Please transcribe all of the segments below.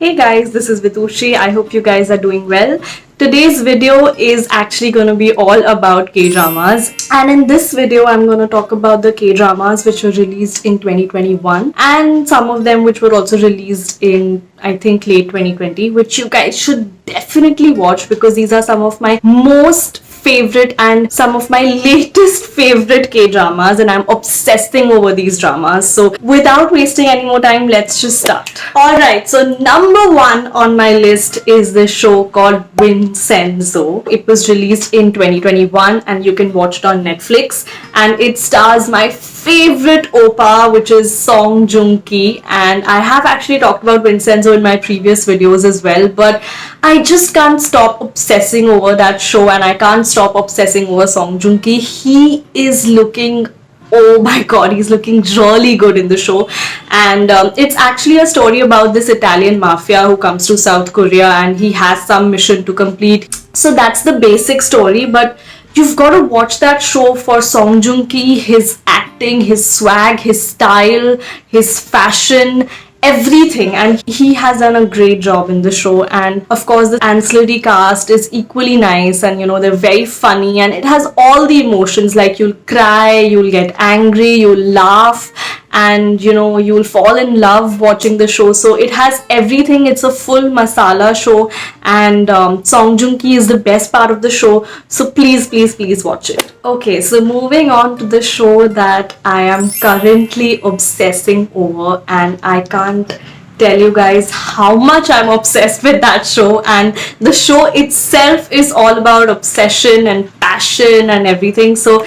Hey guys, this is Vitushi. I hope you guys are doing well. Today's video is actually going to be all about K-dramas, and in this video I'm going to talk about the K-dramas which were released in 2021 and some of them which were also released in I think late 2020, which you guys should definitely watch because these are some of my most favorite and some of my latest favorite K-dramas, and I'm obsessing over these dramas. So without wasting any more time, let's just start. Alright, so number one on my list is this show called Vincenzo. It was released in 2021 and you can watch it on Netflix, and it stars my favorite oppa, which is Song Joong Ki, and I have actually talked about Vincenzo in my previous videos as well, but I just can't stop obsessing over that show, and I can't stop obsessing over Song Joong Ki. He is looking, oh my god, he's looking really good in the show. And it's actually a story about this Italian mafia who comes to South Korea and he has some mission to complete. So that's the basic story, but you've got to watch that show for Song Joong Ki, his acting, his swag, his style, his fashion, everything, and he has done a great job in the show. And of course the ancillary cast is equally nice, and they're very funny, and it has all the emotions, like you'll cry, you'll get angry, you'll laugh, and you'll fall in love watching the show. So it has everything. It's a full masala show, and Song Joong Ki is the best part of the show, so please watch it. Okay, so moving on to the show that I am currently obsessing over, and I can't tell you guys how much I'm obsessed with that show. And the show itself is all about obsession and passion and everything. So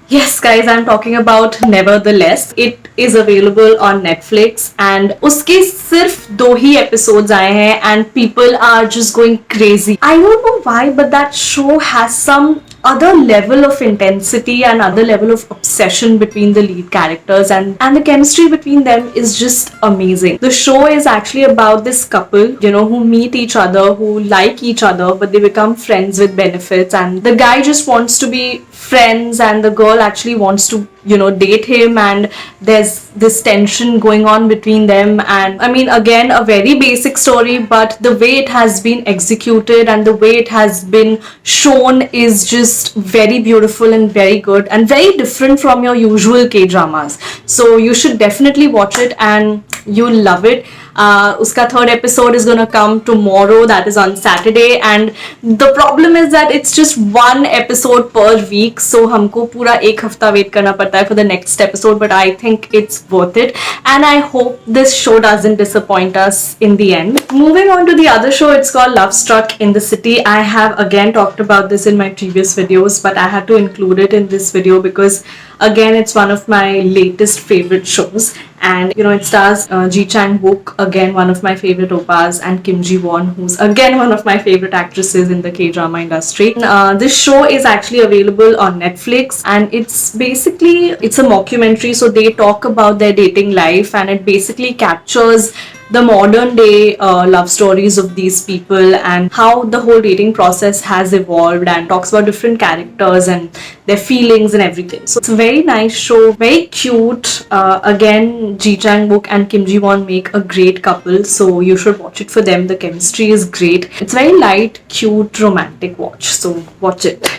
yes guys, I'm talking about Nevertheless. It is available on Netflix, and उसके सिर्फ 2 ही episodes आए हैं and people are just going crazy. I don't know why, but that show has some other level of intensity and other level of obsession between the lead characters, and the chemistry between them is just amazing. The show is actually about this couple, who meet each other, who like each other, but they become friends with benefits, and the guy just wants to be friends and the girl actually wants to date him, and there's this tension going on between them. And I mean, again, a very basic story, but the way it has been executed and the way it has been shown is just very beautiful and very good and very different from your usual K-dramas. So you should definitely watch it and you'll love it. Uska 3rd episode is gonna come tomorrow, that is on Saturday, and the problem is that it's just 1 episode per week, so हमको पूरा 1 हफ्ता wait करना पड़ता है for the next episode, but I think it's worth it, and I hope this show doesn't disappoint us in the end. Moving on to the other show, it's called Love Struck in the City. I have again talked about this in my previous videos, but I had to include it in this video because again, it's one of my latest favorite shows, and it stars Ji Chang-wook, again one of my favorite oppas, and Kim Ji-won, who's again one of my favorite actresses in the K-drama industry. This show is actually available on Netflix, and it's a mockumentary, so they talk about their dating life, and it basically captures the modern day love stories of these people and how the whole dating process has evolved, and talks about different characters and their feelings and everything. So it's a very nice show, very cute. Again, Ji Chang-wook and Kim Ji-won make a great couple, so you should watch it for them. The chemistry is great. It's very light, cute, romantic watch, so watch it.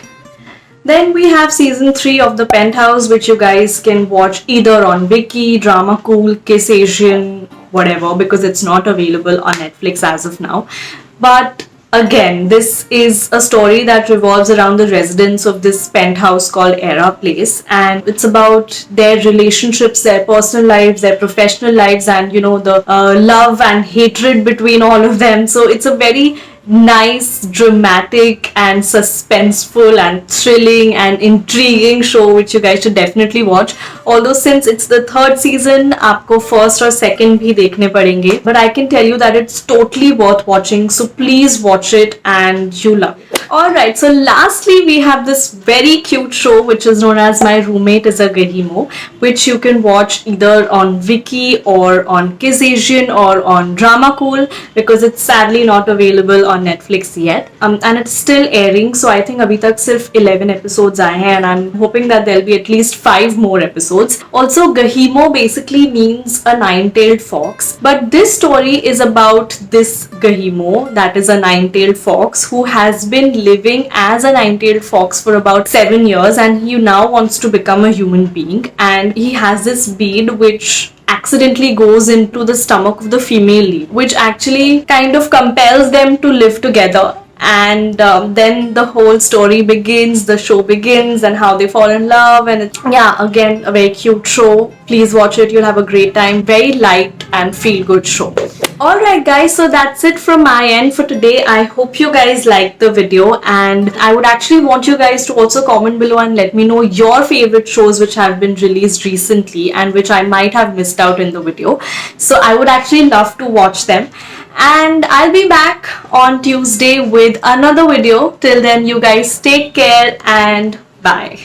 Then we have season 3 of The Penthouse, which you guys can watch either on Viki, Drama Cool, Kiss Asian, whatever, because it's not available on Netflix as of now. But again, this is a story that revolves around the residents of this penthouse called Era Place, and it's about their relationships, their personal lives, their professional lives, and the love and hatred between all of them. So it's a very nice, dramatic, and suspenseful, and thrilling, and intriguing show which you guys should definitely watch. Although since it's the 3rd season, आपको 1st और 2nd भी देखने पड़ेंगे, but I can tell you that it's totally worth watching, so please watch it and you love it. Alright, so lastly we have this very cute show which is known as My Roommate is a Gahimo, which you can watch either on Viki or on Kiss Asian or on Drama Cool, because it's sadly not available on Netflix yet, and it's still airing. So I think abhi tak sirf 11 episodes aaye hain, and I'm hoping that there'll be at least 5 more episodes episodes. Also, Gahimo basically means a nine-tailed fox, but this story is about this Gahimo, that is a nine-tailed fox, who has been living as a nine-tailed fox for about 7 years, and he now wants to become a human being, and he has this bead which accidentally goes into the stomach of the female lead, which actually kind of compels them to live together. And then the whole story begins, the show begins, and how they fall in love. And it's, yeah, again, a very cute show. Please watch it, you'll have a great time. Very light and feel good show. Alright guys, so that's it from my end for today. I hope you guys liked the video, and I would actually want you guys to also comment below and let me know your favorite shows which have been released recently and which I might have missed out in the video. So I would actually love to watch them. And I'll be back on Tuesday with another video. Till then, you guys take care and bye.